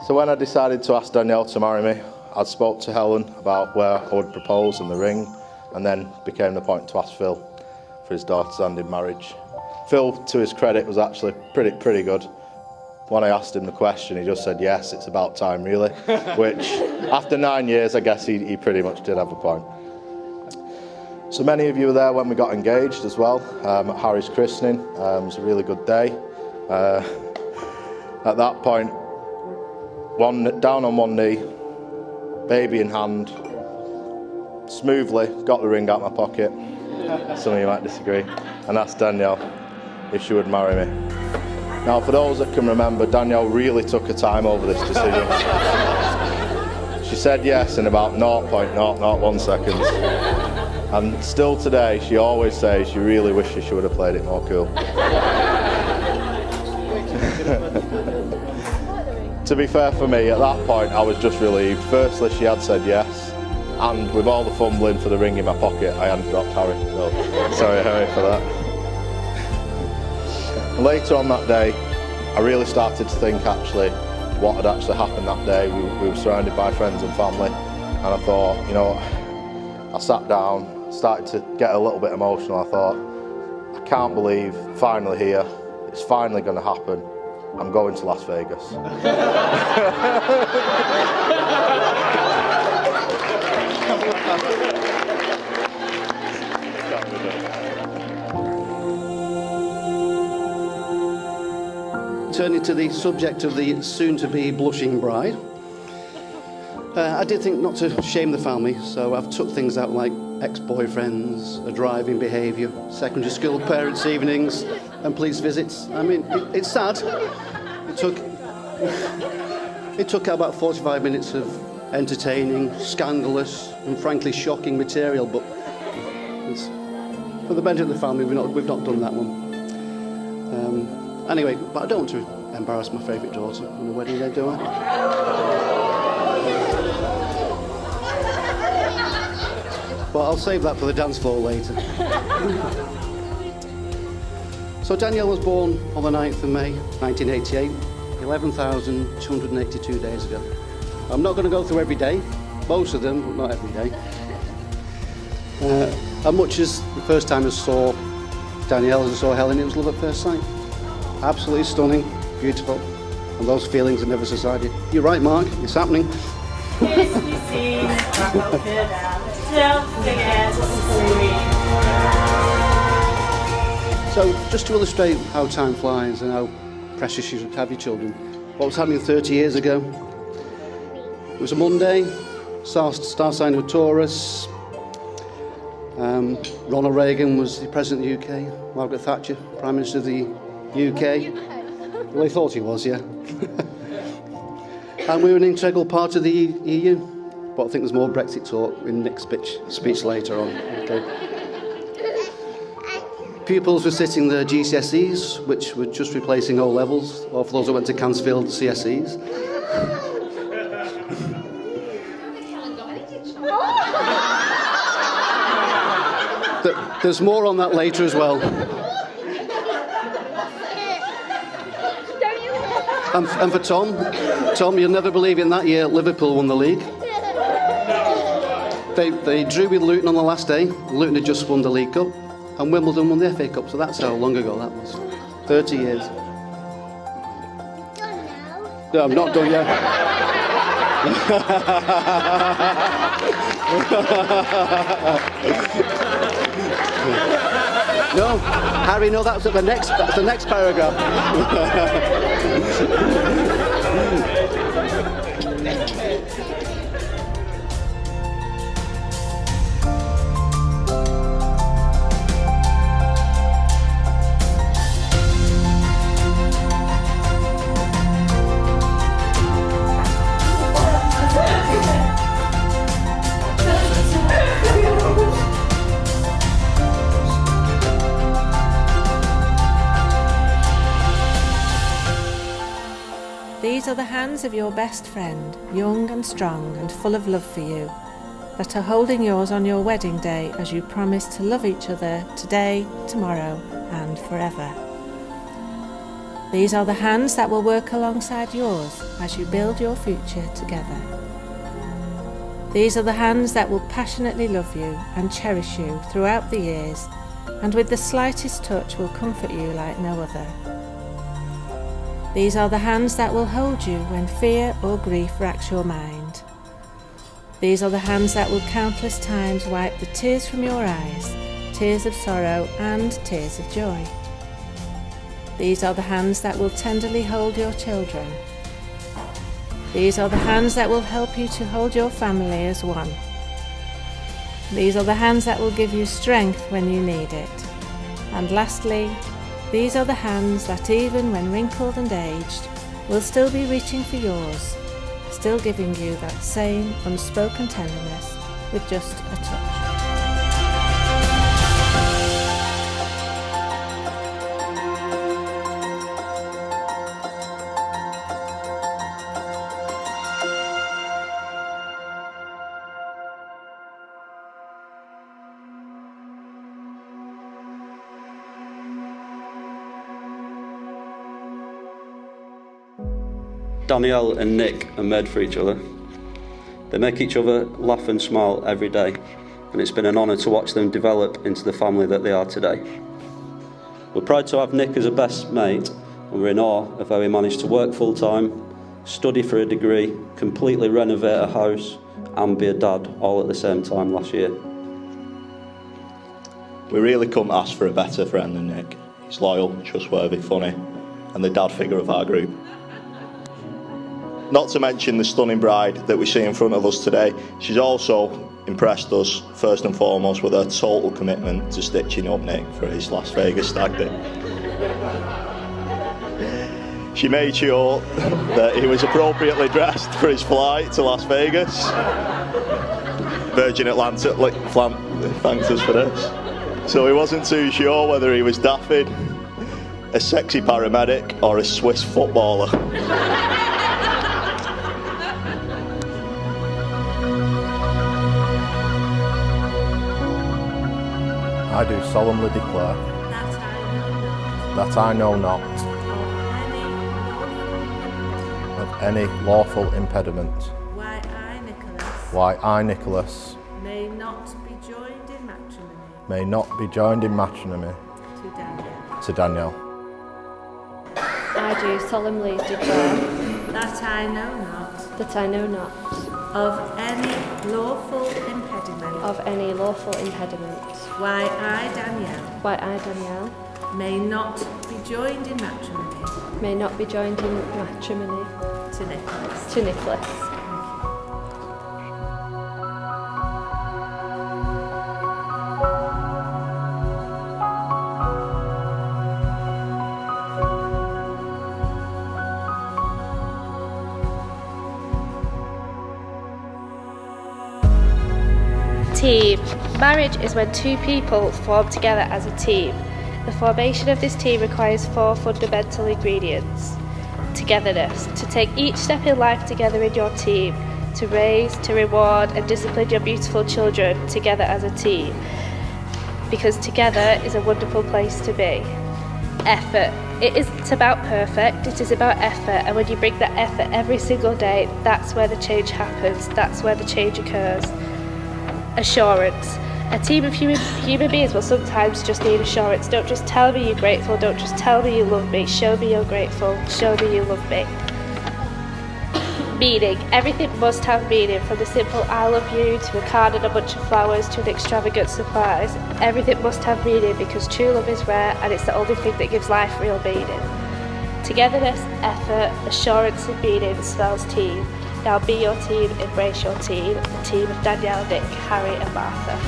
So when I decided to ask Danielle to marry me, I spoke to Helen about where I would propose and the ring, and then became the point to ask Phil for his daughter's hand in marriage. Phil, to his credit, was actually pretty good. When I asked him the question, he just said, yes, it's about time, really, which, after 9 years, I guess he pretty much did have a point. So many of you were there when we got engaged as well, at Harry's christening. It was a really good day. At that point, down on one knee, baby in hand, smoothly got the ring out of my pocket. Some of you might disagree, and asked Danielle if she would marry me. Now, for those that can remember, Danielle really took her time over this decision. She said yes in about 0.001 seconds. And still today, she always says she really wishes she would have played it more cool. To be fair for me, at that point, I was just relieved. Firstly, she had said yes, and with all the fumbling for the ring in my pocket, I hadn't dropped Harry. So, sorry, Harry, for that. Later on that day, I really started to think actually what had actually happened that day. We were surrounded by friends and family, and I thought, you know, I sat down, started to get a little bit emotional. I thought, I can't believe finally here, it's finally going to happen. I'm going to Las Vegas. Turning to the subject of the soon-to-be blushing bride, I did think not to shame the family, so I've took things out like ex-boyfriends, a driving behaviour, secondary school parents' evenings, and police visits. I mean, it's sad. It took about 45 minutes of entertaining, scandalous, and frankly shocking material, but it's, for the benefit of the family, we've not done that one. Anyway, but I don't want to embarrass my favourite daughter on the wedding day, do I? But I'll save that for the dance floor later. So Danielle was born on the 9th of May, 1988, 11,282 days ago. I'm not going to go through every day, most of them, but not every day. As much as the first time I saw Danielle as I saw Helen, it was love at first sight. Absolutely stunning, beautiful, and those feelings have never subsided. You're right, Mark, it's happening. So, just to illustrate how time flies and how precious you should have your children, what was happening 30 years ago? It was a Monday, star sign of Taurus. Ronald Reagan was the President of the UK, Margaret Thatcher, Prime Minister of the UK. Well, he thought he was, yeah. And we were an integral part of the EU. But I think there's more Brexit talk in Nick's speech later on. Okay. Pupils were sitting their GCSEs, which were just replacing O levels, or for those who went to Cansfield, CSEs. There's more on that later as well. And for Tom, you'll never believe in that year Liverpool won the league. They drew with Luton on the last day. Luton had just won the League Cup, and Wimbledon won the FA Cup, so that's how long ago that was. 30 years. No, I'm not done yet. No, Harry, no, that's the next paragraph. These are the hands of your best friend, young and strong and full of love for you, that are holding yours on your wedding day as you promise to love each other today, tomorrow and forever. These are the hands that will work alongside yours as you build your future together. These are the hands that will passionately love you and cherish you throughout the years, and with the slightest touch will comfort you like no other. These are the hands that will hold you when fear or grief racks your mind. These are the hands that will countless times wipe the tears from your eyes, tears of sorrow and tears of joy. These are the hands that will tenderly hold your children. These are the hands that will help you to hold your family as one. These are the hands that will give you strength when you need it. And lastly, these are the hands that even when wrinkled and aged, will still be reaching for yours, still giving you that same unspoken tenderness with just a touch. Danielle and Nick are made for each other. They make each other laugh and smile every day, and it's been an honour to watch them develop into the family that they are today. We're proud to have Nick as a best mate, and we're in awe of how he managed to work full-time, study for a degree, completely renovate a house, and be a dad all at the same time last year. We really couldn't ask for a better friend than Nick. He's loyal, trustworthy, funny, and the dad figure of our group. Not to mention the stunning bride that we see in front of us today. She's also impressed us, first and foremost, with her total commitment to stitching up Nick for his Las Vegas stag do. She made sure that he was appropriately dressed for his flight to Las Vegas. Virgin Atlantic thanked us for this. So he wasn't too sure whether he was daffing, a sexy paramedic, or a Swiss footballer. I do solemnly declare that I know not of any lawful impediment Why I, Nicholas, may not be joined in matrimony to Danielle. I do solemnly declare That I know not of any lawful impediment why why I, Danielle, may not be joined in matrimony to Nicholas. Team. Marriage is when two people form together as a team. The formation of this team requires 4 fundamental ingredients. Togetherness, to take each step in life together in your team, to raise, to reward and discipline your beautiful children together as a team, because together is a wonderful place to be. Effort. It isn't about perfect, it is about effort, and when you bring that effort every single day, that's where the change happens, that's where the change occurs. Assurance. A team of human beings will sometimes just need assurance. Don't just tell me you're grateful, don't just tell me you love me, show me you're grateful, show me you love me. Meaning. Everything must have meaning, from the simple I love you to a card and a bunch of flowers to an extravagant surprise. Everything must have meaning because true love is rare and it's the only thing that gives life real meaning. Togetherness, effort, assurance and meaning spells team. Now be your team, embrace your team, the team of Danielle, Nick, Harry and Martha.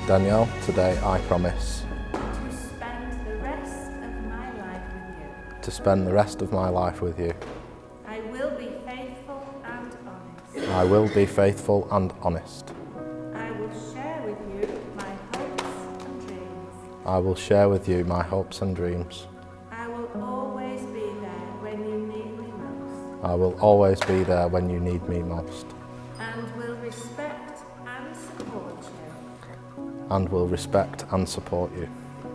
Danielle, today I promise to spend the rest of my life with you. to spend the rest of my life with you. I will be faithful and honest. I will be faithful and honest. I will share with you my hopes and dreams. I will share with you my hopes and dreams. I will always be there when you need me I will always be there when you need me most. And will respect and support you And will respect and support you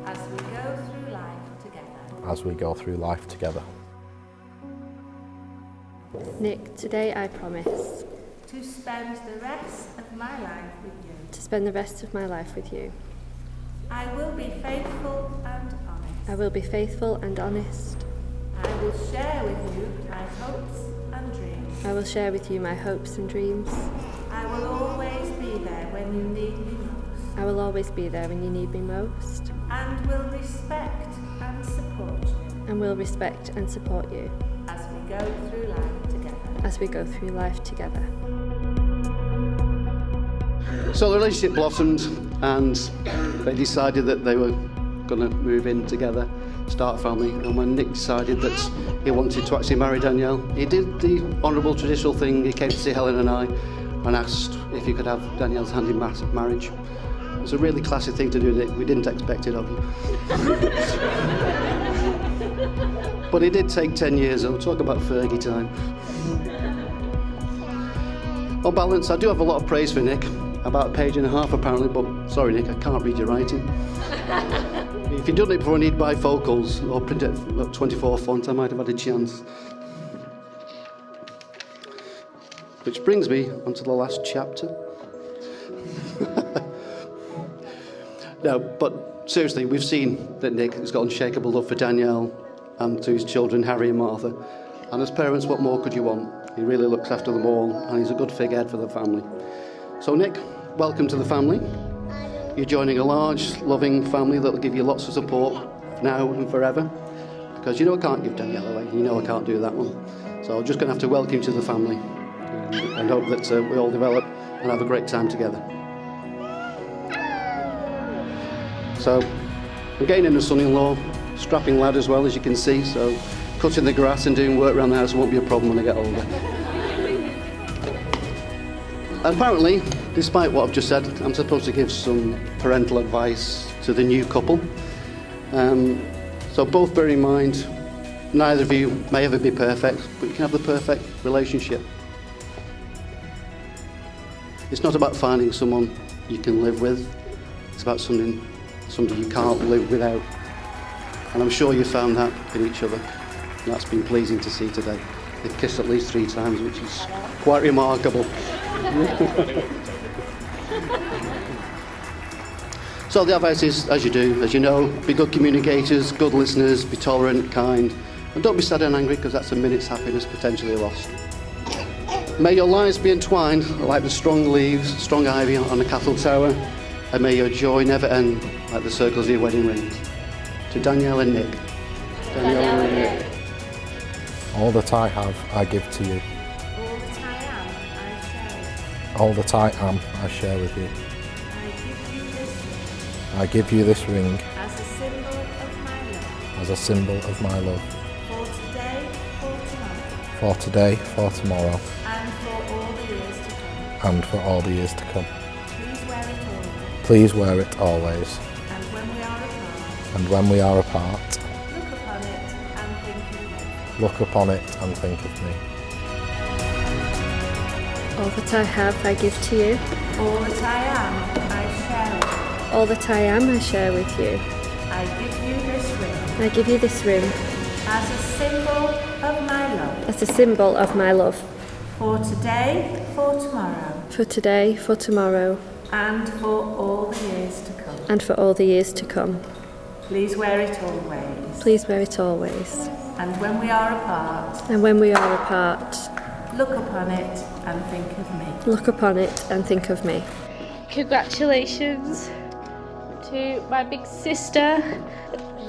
as we go through life together. as we go through life together. Nick, today I promise To spend the rest of my life with you. to spend the rest of my life with you. I will be faithful and honest. I will be faithful and honest. I will share with you my hopes and dreams. I will share with you my hopes and dreams. I will always be there when you need me most. I will always be there when you need me most. And will respect and support you And will respect and support you as we go through life together. as we go through life together. So the relationship blossomed, and they decided that they were going to move in together, start a family. And when Nick decided that he wanted to actually marry Danielle, he did the honourable traditional thing. He came to see Helen and I and asked if he could have Danielle's hand in marriage. It was a really classy thing to do, Nick. We didn't expect it of you. But it did take 10 years, though. Talk about Fergie time. On balance, I do have a lot of praise for Nick. About a page and a half, apparently, but sorry, Nick, I can't read your writing. If you'd done it before I need bifocals or print it at 24 font, I might have had a chance. Which brings me onto the last chapter. No, but seriously, we've seen that Nick has got unshakable love for Danielle and to his children, Harry and Martha. And as parents, what more could you want? He really looks after them all, and he's a good figurehead for the family. So Nick, welcome to the family. You're joining a large, loving family that will give you lots of support now and forever. Because you know I can't give Danielle away. You know I can't do that one. So I'm just going to have to welcome you to the family and hope that we all develop and have a great time together. So I'm getting in a son-in-law, strapping lad as well, as you can see. So cutting the grass and doing work around the house won't be a problem when I get older. Apparently, despite what I've just said, I'm supposed to give some parental advice to the new couple. So both bear in mind, neither of you may ever be perfect, but you can have the perfect relationship. It's not about finding someone you can live with. It's about somebody you can't live without. And I'm sure you found that in each other. And that's been pleasing to see today. They've kissed at least 3 times, which is quite remarkable. So the advice is, as you know, be good communicators, good listeners, be tolerant, kind, and don't be sad and angry, because that's a minute's happiness potentially lost. May your lives be entwined like the strong leaves, strong ivy on a castle tower, and may your joy never end like the circles of your wedding rings. To Danielle and Nick. Danielle and Nick. All that I have, I give to you. All that I am, I share. All that I am, I share with you. I give you this ring I give you this ring as a symbol of my love. as a symbol of my love. For today, for tomorrow, For today, for tomorrow, and for all the years to come. and for all the years to come. Please wear it always. Please wear it always. And when we are apart, And when we are apart, look upon it and think of me. look upon it and think of me. All that I have, I give to you. All that I am, I share with you. All that I am, I share with you. I give you this ring I give you this ring as a symbol of my love. as a symbol of my love. For today, for tomorrow, For today, for tomorrow, and for all the years to come. and for all the years to come. Please wear it always. Please wear it always. And when we are apart, And when we are apart, look upon it and think of me. look upon it and think of me. Congratulations to my big sister.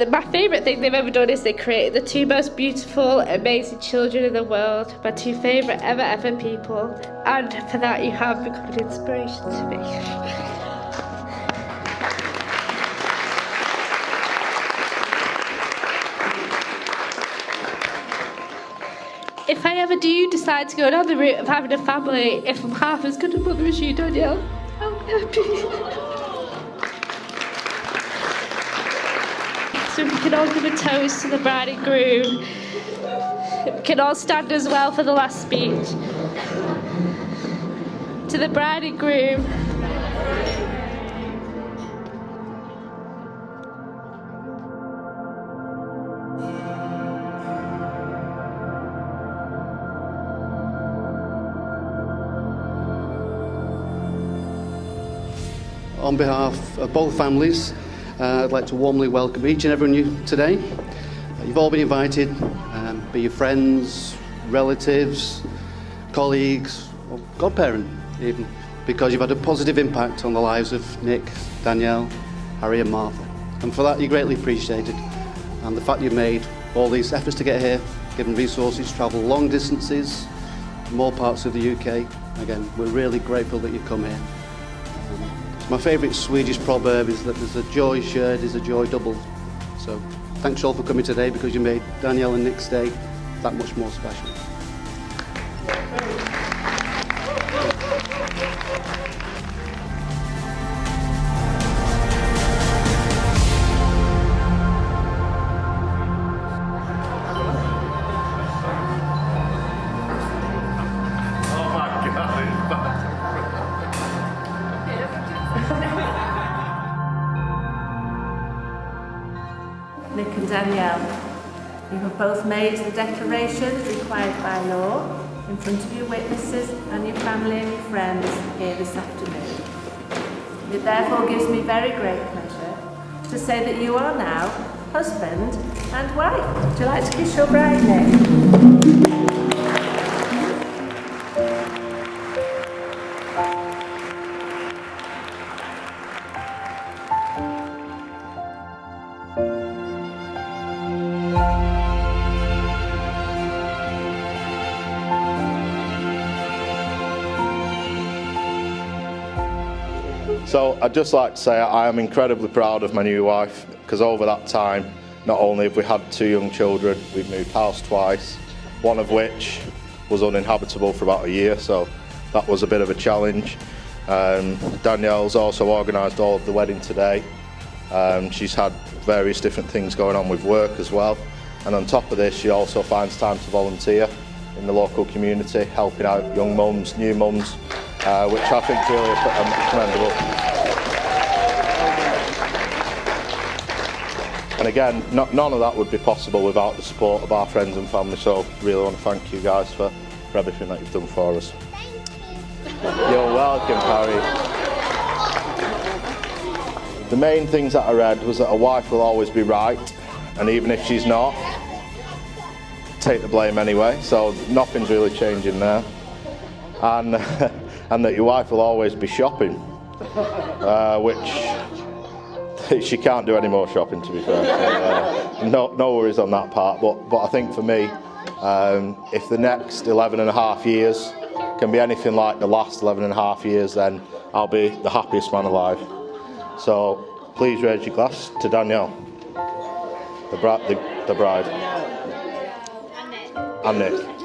My favourite thing they've ever done is they created the 2 most beautiful, amazing children in the world. My 2 favourite ever people. And for that you have become an inspiration to me. If I ever do decide to go down the route of having a family, if I'm half as good a mother as you, Danielle, I'm happy. So we can all give a toast to the bride and groom We can all stand as well for the last speech. To the bride and groom. On behalf of both families, I'd like to warmly welcome each and every one of you today. You've all been invited, be your friends, relatives, colleagues, or godparent even, because you've had a positive impact on the lives of Nick, Danielle, Harry and Martha. And for that you're greatly appreciated. And the fact you've made all these efforts to get here, given resources, travel long distances, from all parts of the UK. Again, we're really grateful that you've come here. My favourite Swedish proverb is that there's a joy shared is a joy doubled. So thanks all for coming today, because you made Danielle and Nick's day that much more special. Nick and Danielle, you have both made the declarations required by law in front of your witnesses and your family and your friends here this afternoon. It therefore gives me very great pleasure to say that you are now husband and wife. Would you like to kiss your bride, Nick? So I'd just like to say I am incredibly proud of my new wife, because over that time, not only have we had 2 young children, we've moved house twice, one of which was uninhabitable for about a year, so that was a bit of a challenge. Danielle's also organised all of the wedding today. She's had various different things going on with work as well, and on top of this she also finds time to volunteer in the local community, helping out young mums, new mums, which I think is really commendable. And again, none of that would be possible without the support of our friends and family, so really want to thank you guys for everything that you've done for us. You're welcome, Harry. The main things that I read was that a wife will always be right, and even if she's not, take the blame anyway, so nothing's really changing there. And that your wife will always be shopping, which she can't do any more shopping, to be fair. So, no worries on that part, but I think for me, if the next 11 and a half years can be anything like the last 11 and a half years, then I'll be the happiest man alive. So please raise your glass to Danielle, the bride, and Nick.